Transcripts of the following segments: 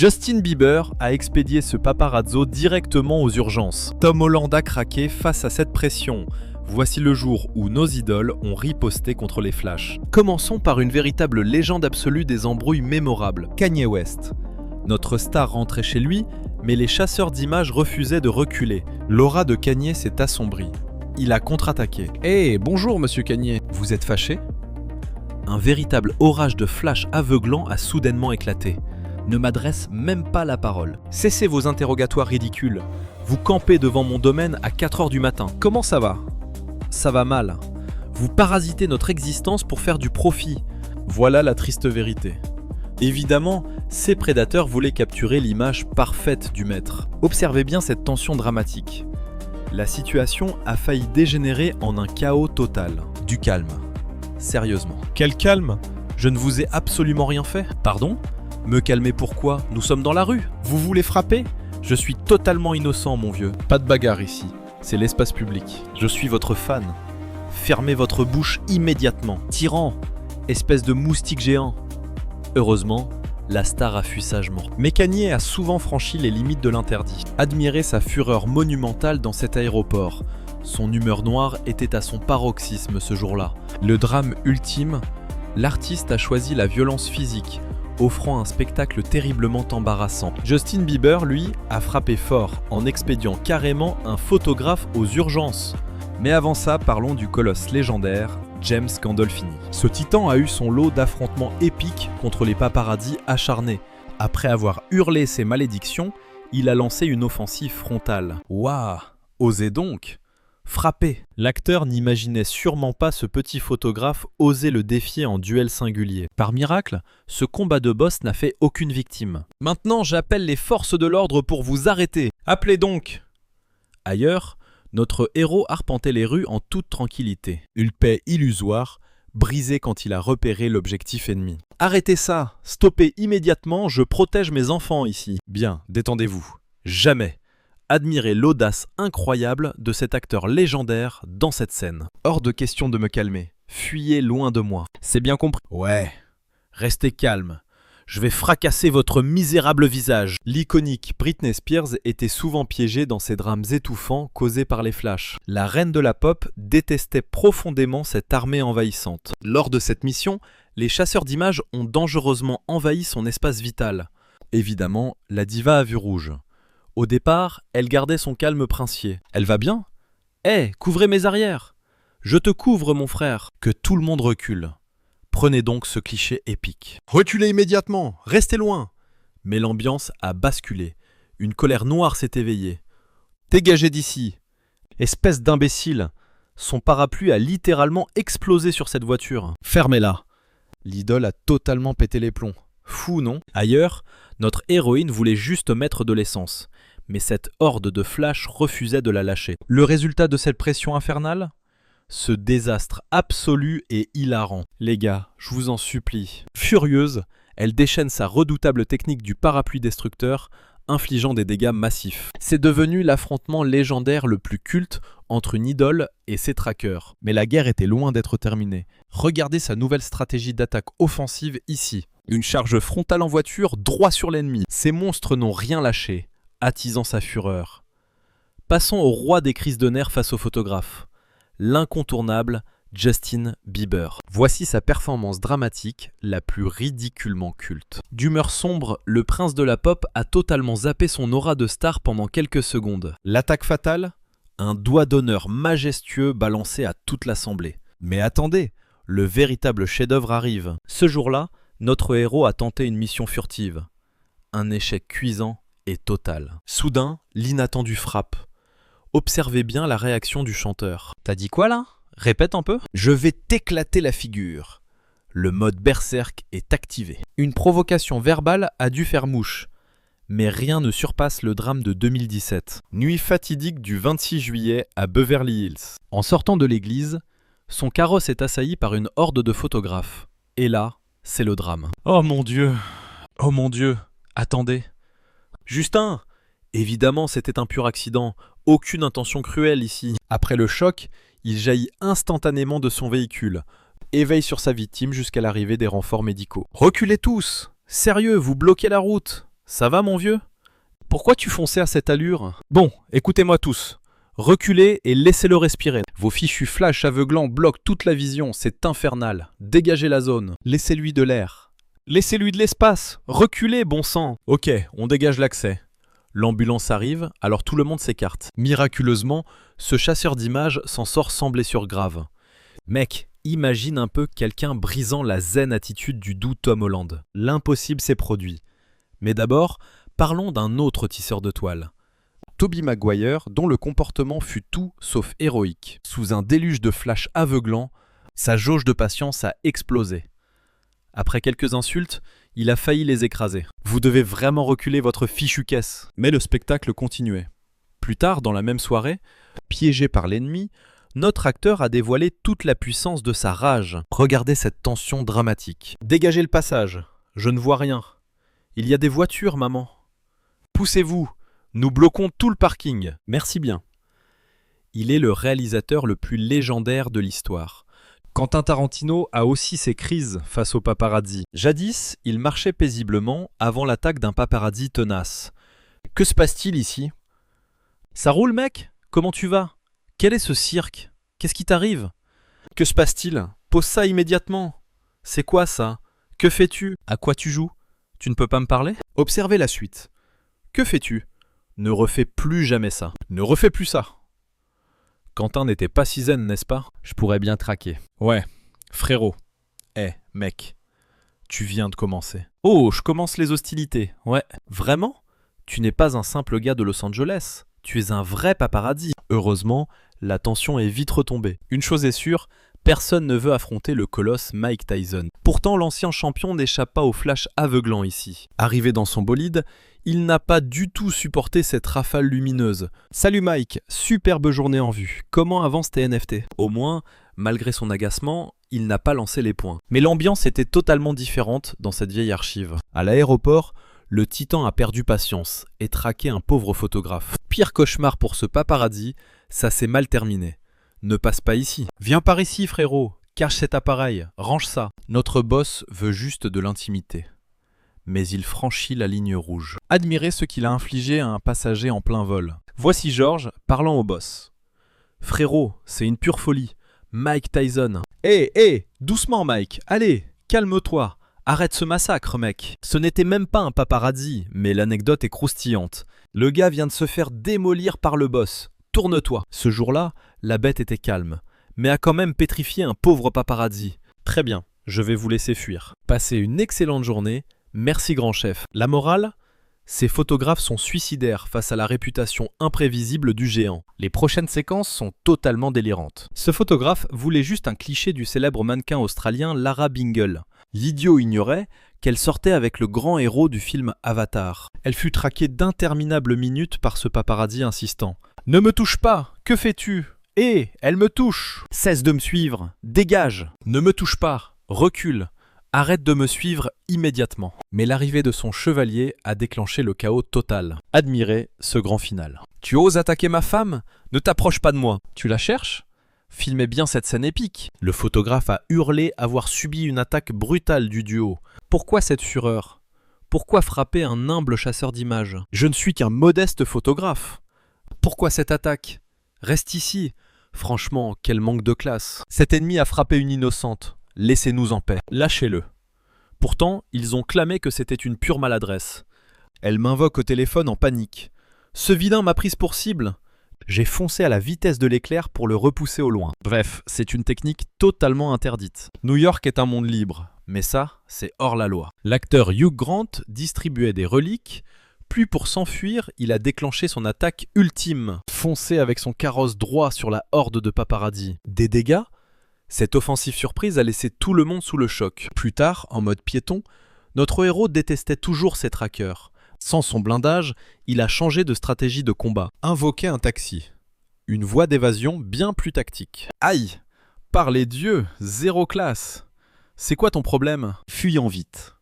Justin Bieber a expédié ce paparazzo directement aux urgences. Tom Holland a craqué face à cette pression. Voici le jour où nos idoles ont riposté contre les flashs. Commençons par une véritable légende absolue des embrouilles mémorables, Kanye West. Notre star rentrait chez lui, mais les chasseurs d'images refusaient de reculer. L'aura de Kanye s'est assombrie. Il a contre-attaqué. « Hé, bonjour monsieur Kanye, vous êtes fâché ?» Un véritable orage de flash aveuglant a soudainement éclaté. Ne m'adresse même pas la parole. Cessez vos interrogatoires ridicules. Vous campez devant mon domaine à 4h du matin. Comment ça va ? Ça va mal. Vous parasitez notre existence pour faire du profit. Voilà la triste vérité. Évidemment, ces prédateurs voulaient capturer l'image parfaite du maître. Observez bien cette tension dramatique. La situation a failli dégénérer en un chaos total. Du calme. Sérieusement. Quel calme ? Je ne vous ai absolument rien fait. Pardon ? Me calmer pourquoi ? Nous sommes dans la rue. Vous voulez frapper ? Je suis totalement innocent, mon vieux. Pas de bagarre ici. C'est l'espace public. Je suis votre fan. Fermez votre bouche immédiatement. Tyran, espèce de moustique géant. Heureusement, la star a fui sagement. Mais Kanye a souvent franchi les limites de l'interdit. Admirez sa fureur monumentale dans cet aéroport. Son humeur noire était à son paroxysme ce jour-là. Le drame ultime, l'artiste a choisi la violence physique, offrant un spectacle terriblement embarrassant. Justin Bieber, lui, a frappé fort en expédiant carrément un photographe aux urgences. Mais avant ça, parlons du colosse légendaire, James Gandolfini. Ce titan a eu son lot d'affrontements épiques contre les paparazzis acharnés. Après avoir hurlé ses malédictions, il a lancé une offensive frontale. Waouh, osez donc frapper. L'acteur n'imaginait sûrement pas ce petit photographe oser le défier en duel singulier. Par miracle, ce combat de boss n'a fait aucune victime. Maintenant, j'appelle les forces de l'ordre pour vous arrêter. Appelez donc. Ailleurs, notre héros arpentait les rues en toute tranquillité. Une paix illusoire, brisée quand il a repéré l'objectif ennemi. Arrêtez ça. Stoppez immédiatement, je protège mes enfants ici. Bien, détendez-vous. Jamais. Admirez l'audace incroyable de cet acteur légendaire dans cette scène. Hors de question de me calmer. Fuyez loin de moi. C'est bien compris ? Ouais. Restez calme. Je vais fracasser votre misérable visage. L'iconique Britney Spears était souvent piégée dans ces drames étouffants causés par les flashs. La reine de la pop détestait profondément cette armée envahissante. Lors de cette mission, les chasseurs d'images ont dangereusement envahi son espace vital. Évidemment, la diva a vu rouge. Au départ, elle gardait son calme princier. Elle va bien ? Hé, couvrez mes arrières ! Je te couvre, mon frère. Que tout le monde recule. Prenez donc ce cliché épique. Reculez immédiatement, restez loin. Mais l'ambiance a basculé. Une colère noire s'est éveillée. Dégagez d'ici. Espèce d'imbécile. Son parapluie a littéralement explosé sur cette voiture. Fermez-la. L'idole a totalement pété les plombs. Fou, non ? Ailleurs, notre héroïne voulait juste mettre de l'essence. Mais cette horde de flash refusait de la lâcher. Le résultat de cette pression infernale ? Ce désastre absolu et hilarant. Les gars, je vous en supplie. Furieuse, elle déchaîne sa redoutable technique du parapluie destructeur, infligeant des dégâts massifs. C'est devenu l'affrontement légendaire le plus culte entre une idole et ses traqueurs. Mais la guerre était loin d'être terminée. Regardez sa nouvelle stratégie d'attaque offensive ici. Une charge frontale en voiture, droit sur l'ennemi. Ces monstres n'ont rien lâché, attisant sa fureur. Passons au roi des crises de nerfs face au photographe. L'incontournable Justin Bieber. Voici sa performance dramatique, la plus ridiculement culte. D'humeur sombre, le prince de la pop a totalement zappé son aura de star pendant quelques secondes. L'attaque fatale ? Un doigt d'honneur majestueux balancé à toute l'assemblée. Mais attendez, le véritable chef-d'œuvre arrive. Ce jour-là, notre héros a tenté une mission furtive. Un échec cuisant et total. Soudain, l'inattendu frappe. Observez bien la réaction du chanteur. T'as dit quoi là ? Répète un peu. Je vais t'éclater la figure. Le mode berserk est activé. Une provocation verbale a dû faire mouche. Mais rien ne surpasse le drame de 2017. Nuit fatidique du 26 juillet à Beverly Hills. En sortant de l'église, son carrosse est assailli par une horde de photographes. Et là, c'est le drame. Oh mon Dieu ! Oh mon Dieu ! Attendez. Justin ! Évidemment, c'était un pur accident. Aucune intention cruelle ici. Après le choc, il jaillit instantanément de son véhicule. Éveille sur sa victime jusqu'à l'arrivée des renforts médicaux. Reculez tous ! Sérieux, vous bloquez la route ! Ça va mon vieux? Pourquoi tu fonçais à cette allure? Bon, écoutez-moi tous. Reculez et laissez-le respirer. Vos fichus flash aveuglants bloquent toute la vision, c'est infernal. Dégagez la zone. Laissez-lui de l'air. Laissez-lui de l'espace. Reculez, bon sang. Ok, on dégage l'accès. L'ambulance arrive, alors tout le monde s'écarte. Miraculeusement, ce chasseur d'images s'en sort sans blessure grave. Mec, imagine un peu quelqu'un brisant la zen attitude du doux Tom Holland. L'impossible s'est produit. Mais d'abord, parlons d'un autre tisseur de toile. Tobey Maguire, dont le comportement fut tout sauf héroïque. Sous un déluge de flash aveuglant, sa jauge de patience a explosé. Après quelques insultes, il a failli les écraser. Vous devez vraiment reculer votre fichue caisse. Mais le spectacle continuait. Plus tard, dans la même soirée, piégé par l'ennemi, notre acteur a dévoilé toute la puissance de sa rage. Regardez cette tension dramatique. Dégagez le passage. Je ne vois rien. Il y a des voitures, maman. Poussez-vous. Nous bloquons tout le parking. Merci bien. Il est le réalisateur le plus légendaire de l'histoire. Quentin Tarantino a aussi ses crises face aux paparazzi. Jadis, il marchait paisiblement avant l'attaque d'un paparazzi tenace. Que se passe-t-il ici? Ça roule, mec? Comment tu vas? Quel est ce cirque? Qu'est-ce qui t'arrive? Que se passe-t-il? Pose ça immédiatement. C'est quoi ça? Que fais-tu? À quoi tu joues? Tu ne peux pas me parler? Observez la suite. Que fais-tu? Ne refais plus jamais ça. Ne refais plus ça. Quentin n'était pas si zen, n'est-ce pas? Je pourrais bien traquer. Ouais, frérot. Mec. Tu viens de commencer. Oh, je commence les hostilités. Ouais. Vraiment? Tu n'es pas un simple gars de Los Angeles. Tu es un vrai paparazzi. Heureusement, la tension est vite retombée. Une chose est sûre, personne ne veut affronter le colosse Mike Tyson. Pourtant, l'ancien champion n'échappe pas au flash aveuglant ici. Arrivé dans son bolide, il n'a pas du tout supporté cette rafale lumineuse. Salut Mike, superbe journée en vue. Comment avancent tes NFT? Au moins, malgré son agacement, il n'a pas lancé les poings. Mais l'ambiance était totalement différente dans cette vieille archive. À l'aéroport, le titan a perdu patience et traqué un pauvre photographe. Pire cauchemar pour ce paparazzi, ça s'est mal terminé. Ne passe pas ici. Viens par ici, frérot. Cache cet appareil. Range ça. Notre boss veut juste de l'intimité. Mais il franchit la ligne rouge. Admirez ce qu'il a infligé à un passager en plein vol. Voici George parlant au boss. Frérot, c'est une pure folie. Mike Tyson. Doucement Mike. Allez, calme-toi. Arrête ce massacre, mec. Ce n'était même pas un paparazzi, mais l'anecdote est croustillante. Le gars vient de se faire démolir par le boss. Tourne-toi. Ce jour-là, la bête était calme, mais a quand même pétrifié un pauvre paparazzi. Très bien, je vais vous laisser fuir. Passez une excellente journée. Merci grand chef. La morale? Ces photographes sont suicidaires face à la réputation imprévisible du géant. Les prochaines séquences sont totalement délirantes. Ce photographe voulait juste un cliché du célèbre mannequin australien Lara Bingle. L'idiot ignorait qu'elle sortait avec le grand héros du film Avatar. Elle fut traquée d'interminables minutes par ce paparazzi insistant. « Ne me touche pas! Que fais-tu? Elle me touche! Cesse de me suivre! Dégage! Ne me touche pas! Recule! Arrête de me suivre immédiatement. » Mais l'arrivée de son chevalier a déclenché le chaos total. Admirez ce grand final. « Tu oses attaquer ma femme? Ne t'approche pas de moi. Tu la cherches? Filmez bien cette scène épique. » Le photographe a hurlé avoir subi une attaque brutale du duo. Pourquoi cette fureur? Pourquoi frapper un humble chasseur d'images? Je ne suis qu'un modeste photographe. Pourquoi cette attaque? Reste ici. Franchement, quel manque de classe. Cet ennemi a frappé une innocente. Laissez-nous en paix. Lâchez-le. Pourtant, ils ont clamé que c'était une pure maladresse. Elle m'invoque au téléphone en panique. Ce vilain m'a prise pour cible. J'ai foncé à la vitesse de l'éclair pour le repousser au loin. Bref, c'est une technique totalement interdite. New York est un monde libre, mais ça, c'est hors la loi. L'acteur Hugh Grant distribuait des reliques, puis pour s'enfuir, il a déclenché son attaque ultime, foncé avec son carrosse droit sur la horde de paparazzi. Des dégâts? Cette offensive surprise a laissé tout le monde sous le choc. Plus tard, en mode piéton, notre héros détestait toujours ses traqueurs. Sans son blindage, il a changé de stratégie de combat. Invoquer un taxi. Une voie d'évasion bien plus tactique. Aïe! Par les dieux, zéro classe. C'est quoi ton problème? Fuyons vite.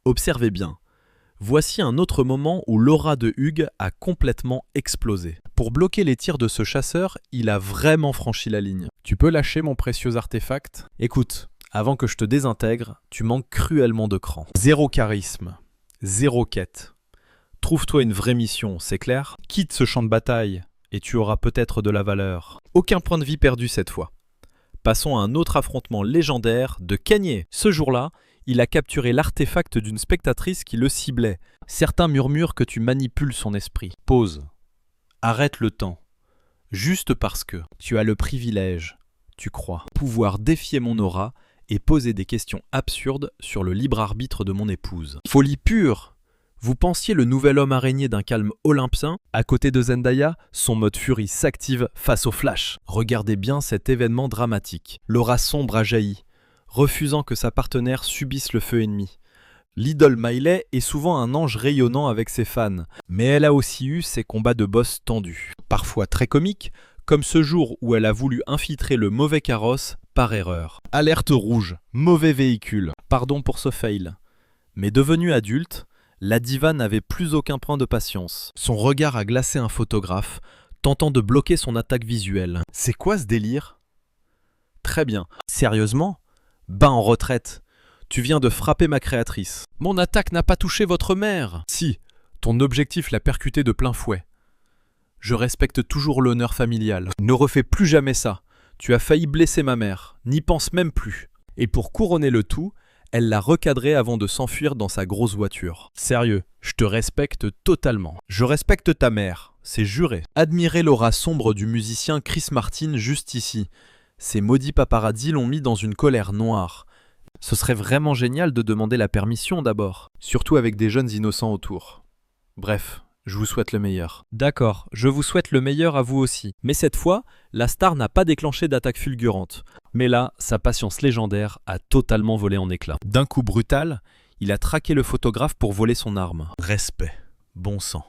Observez bien. Voici un autre moment où l'aura de Hugues a complètement explosé. Pour bloquer les tirs de ce chasseur, il a vraiment franchi la ligne. Tu peux lâcher mon précieux artefact? Écoute, avant que je te désintègre, tu manques cruellement de cran. Zéro charisme, zéro quête. Trouve-toi une vraie mission, c'est clair? Quitte ce champ de bataille, et tu auras peut-être de la valeur. Aucun point de vie perdu cette fois. Passons à un autre affrontement légendaire de Kanye. Ce jour-là, il a capturé l'artefact d'une spectatrice qui le ciblait. Certains murmurent que tu manipules son esprit. Pause. Arrête le temps. Juste parce que tu as le privilège, tu crois, pouvoir défier mon aura et poser des questions absurdes sur le libre arbitre de mon épouse. Folie pure! Vous pensiez le nouvel homme araignée d'un calme olympien? À côté de Zendaya, son mode furie s'active face au flash. Regardez bien cet événement dramatique. L'aura sombre a jailli, refusant que sa partenaire subisse le feu ennemi. L'idole Miley est souvent un ange rayonnant avec ses fans, mais elle a aussi eu ses combats de boss tendus. Parfois très comiques, comme ce jour où elle a voulu infiltrer le mauvais carrosse par erreur. Alerte rouge, mauvais véhicule. Pardon pour ce fail. Mais devenue adulte, la diva n'avait plus aucun point de patience. Son regard a glacé un photographe, tentant de bloquer son attaque visuelle. C'est quoi ce délire? Très bien. Sérieusement? Bas en retraite. Tu viens de frapper ma créatrice. Mon attaque n'a pas touché votre mère. Si, ton objectif l'a percuté de plein fouet. Je respecte toujours l'honneur familial. Ne refais plus jamais ça. Tu as failli blesser ma mère. N'y pense même plus. Et pour couronner le tout, elle l'a recadré avant de s'enfuir dans sa grosse voiture. Sérieux, je te respecte totalement. Je respecte ta mère, c'est juré. Admirez l'aura sombre du musicien Chris Martin juste ici. Ces maudits paparazzis l'ont mis dans une colère noire. Ce serait vraiment génial de demander la permission d'abord, surtout avec des jeunes innocents autour. Bref, je vous souhaite le meilleur. D'accord, je vous souhaite le meilleur à vous aussi. Mais cette fois, la star n'a pas déclenché d'attaque fulgurante. Mais là, sa patience légendaire a totalement volé en éclats. D'un coup brutal, il a traqué le photographe pour voler son arme. Respect, bon sang.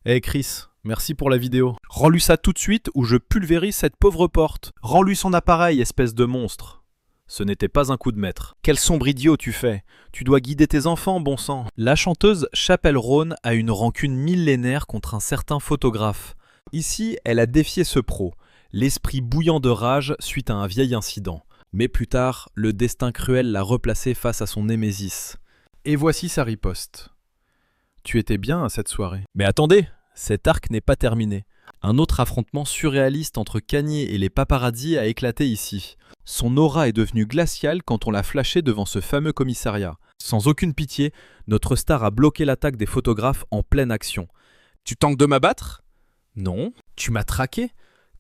Hé Chris, merci pour la vidéo. Rends-lui ça tout de suite ou je pulvérise cette pauvre porte. Rends-lui son appareil, espèce de monstre. Ce n'était pas un coup de maître. Quel sombre idiot tu fais. Tu dois guider tes enfants, bon sang. La chanteuse Chappell Roan a une rancune millénaire contre un certain photographe. Ici, elle a défié ce pro, l'esprit bouillant de rage suite à un vieil incident. Mais plus tard, le destin cruel l'a replacé face à son némésis. Et voici sa riposte. Tu étais bien à cette soirée. Mais attendez, cet arc n'est pas terminé. Un autre affrontement surréaliste entre Kanye et les paparazzis a éclaté ici. Son aura est devenue glaciale quand on l'a flashé devant ce fameux commissariat. Sans aucune pitié, notre star a bloqué l'attaque des photographes en pleine action. Tu tentes de m'abattre? Non. Tu m'as traqué?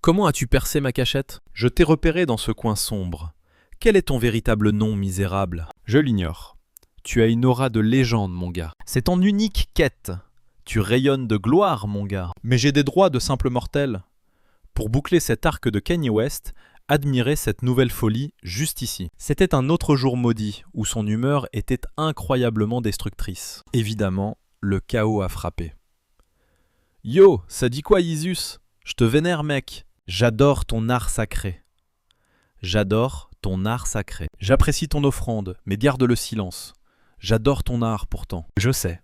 Comment as-tu percé ma cachette? Je t'ai repéré dans ce coin sombre. Quel est ton véritable nom, misérable? Je l'ignore. Tu as une aura de légende, mon gars. C'est ton unique quête. Tu rayonnes de gloire, mon gars. Mais j'ai des droits de simple mortel. Pour boucler cet arc de Kanye West, admirez cette nouvelle folie juste ici. C'était un autre jour maudit, où son humeur était incroyablement destructrice. Évidemment, le chaos a frappé. Yo, ça dit quoi, Isus? Je te vénère, mec. J'adore ton art sacré. J'adore ton art sacré. J'apprécie ton offrande, mais garde le silence. J'adore ton art, pourtant. Je sais.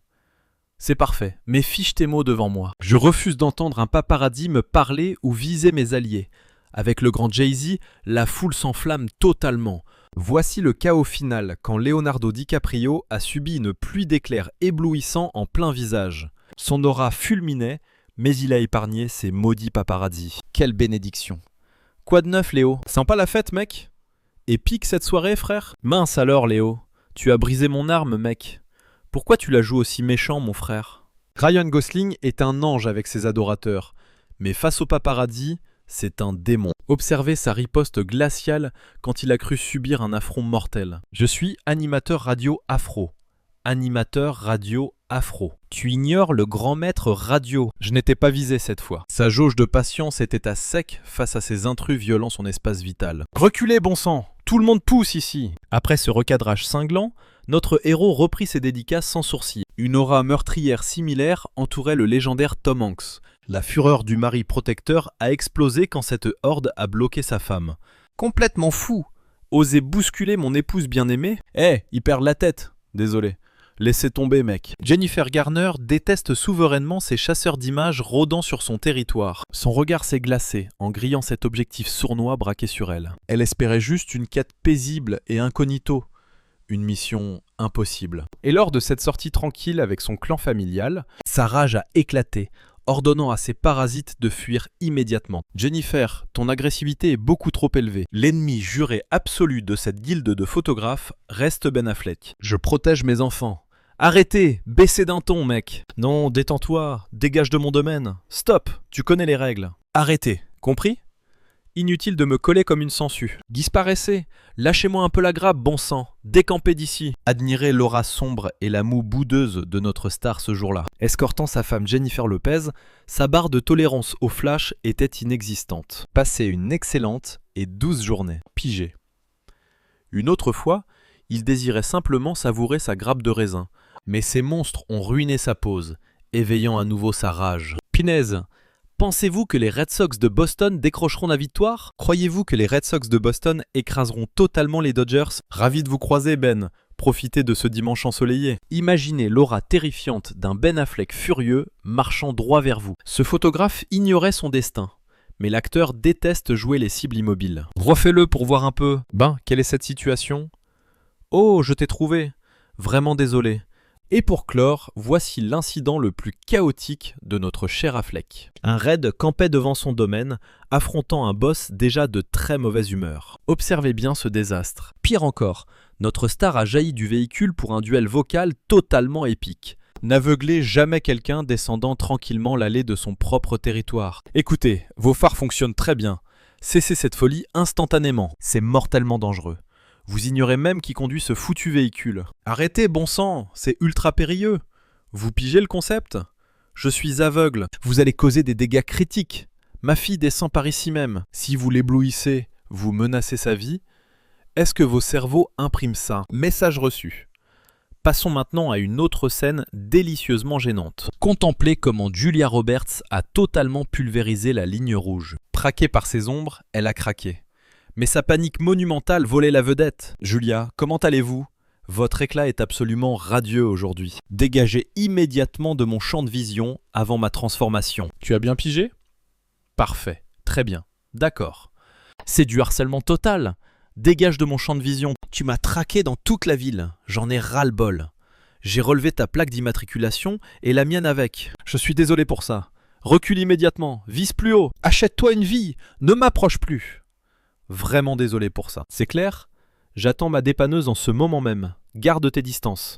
C'est parfait, mais fiche tes mots devant moi. Je refuse d'entendre un paparazzi me parler ou viser mes alliés. Avec le grand Jay-Z, la foule s'enflamme totalement. Voici le chaos final quand Leonardo DiCaprio a subi une pluie d'éclairs éblouissants en plein visage. Son aura fulminait, mais il a épargné ces maudits paparazzis. Quelle bénédiction. Quoi de neuf, Léo? Sympa la fête, mec? Épique cette soirée, frère? Mince alors, Léo. Tu as brisé mon arme, mec. Pourquoi tu la joues aussi méchant, mon frère? Ryan Gosling est un ange avec ses adorateurs, mais face au paparazzi, c'est un démon. Observez sa riposte glaciale quand il a cru subir un affront mortel. Je suis animateur radio afro. Animateur radio afro. Tu ignores le grand maître radio. Je n'étais pas visé cette fois. Sa jauge de patience était à sec face à ces intrus violant son espace vital. Reculez, bon sang! Tout le monde pousse ici! Après ce recadrage cinglant, notre héros reprit ses dédicaces sans sourcil. Une aura meurtrière similaire entourait le légendaire Tom Hanks. La fureur du mari protecteur a explosé quand cette horde a bloqué sa femme. Complètement fou! Oser bousculer mon épouse bien-aimée? Il perd la tête! Désolé. Laissez tomber, mec. Jennifer Garner déteste souverainement ces chasseurs d'images rôdant sur son territoire. Son regard s'est glacé en grillant cet objectif sournois braqué sur elle. Elle espérait juste une quête paisible et incognito. Une mission impossible. Et lors de cette sortie tranquille avec son clan familial, sa rage a éclaté, ordonnant à ses parasites de fuir immédiatement. Jennifer, ton agressivité est beaucoup trop élevée. L'ennemi juré absolu de cette guilde de photographes reste Ben Affleck. Je protège mes enfants. Arrêtez, baissez d'un ton, mec. Non, détends-toi, dégage de mon domaine. Stop, tu connais les règles. Arrêtez, compris ? Inutile de me coller comme une sangsue. Disparaissez, lâchez-moi un peu la grappe, bon sang. Décampez d'ici. Admirez l'aura sombre et la moue boudeuse de notre star ce jour-là. Escortant sa femme Jennifer Lopez, sa barre de tolérance au flash était inexistante. Passez une excellente et douce journée. Pigé. Une autre fois, il désirait simplement savourer sa grappe de raisin. Mais ces monstres ont ruiné sa pose, éveillant à nouveau sa rage. Pinaise, pensez-vous que les Red Sox de Boston décrocheront la victoire ? Croyez-vous que les Red Sox de Boston écraseront totalement les Dodgers ? Ravi de vous croiser, Ben. Profitez de ce dimanche ensoleillé. Imaginez l'aura terrifiante d'un Ben Affleck furieux marchant droit vers vous. Ce photographe ignorait son destin. Mais l'acteur déteste jouer les cibles immobiles. Refais-le pour voir un peu. Ben, quelle est cette situation ? Oh, je t'ai trouvé. Vraiment désolé. Et pour clore, voici l'incident le plus chaotique de notre cher Affleck. Un raid campait devant son domaine, affrontant un boss déjà de très mauvaise humeur. Observez bien ce désastre. Pire encore, notre star a jailli du véhicule pour un duel vocal totalement épique. N'aveuglez jamais quelqu'un descendant tranquillement l'allée de son propre territoire. Écoutez, vos phares fonctionnent très bien. Cessez cette folie instantanément. C'est mortellement dangereux. Vous ignorez même qui conduit ce foutu véhicule. Arrêtez, bon sang, c'est ultra périlleux. Vous pigez le concept ? Je suis aveugle. Vous allez causer des dégâts critiques. Ma fille descend par ici même. Si vous l'éblouissez, vous menacez sa vie. Est-ce que vos cerveaux impriment ça ? Message reçu. Passons maintenant à une autre scène délicieusement gênante. Contemplez comment Julia Roberts a totalement pulvérisé la ligne rouge. Traquée par ses ombres, elle a craqué. Mais sa panique monumentale volait la vedette. Julia, comment allez-vous ? Votre éclat est absolument radieux aujourd'hui. Dégagez immédiatement de mon champ de vision avant ma transformation. Tu as bien pigé ? Parfait, très bien, d'accord. C'est du harcèlement total. Dégage de mon champ de vision. Tu m'as traqué dans toute la ville. J'en ai ras-le-bol. J'ai relevé ta plaque d'immatriculation et la mienne avec. Je suis désolé pour ça. Recule immédiatement. Vise plus haut. Achète-toi une vie. Ne m'approche plus. Vraiment désolé pour ça. C'est clair ? J'attends ma dépanneuse en ce moment même. Garde tes distances.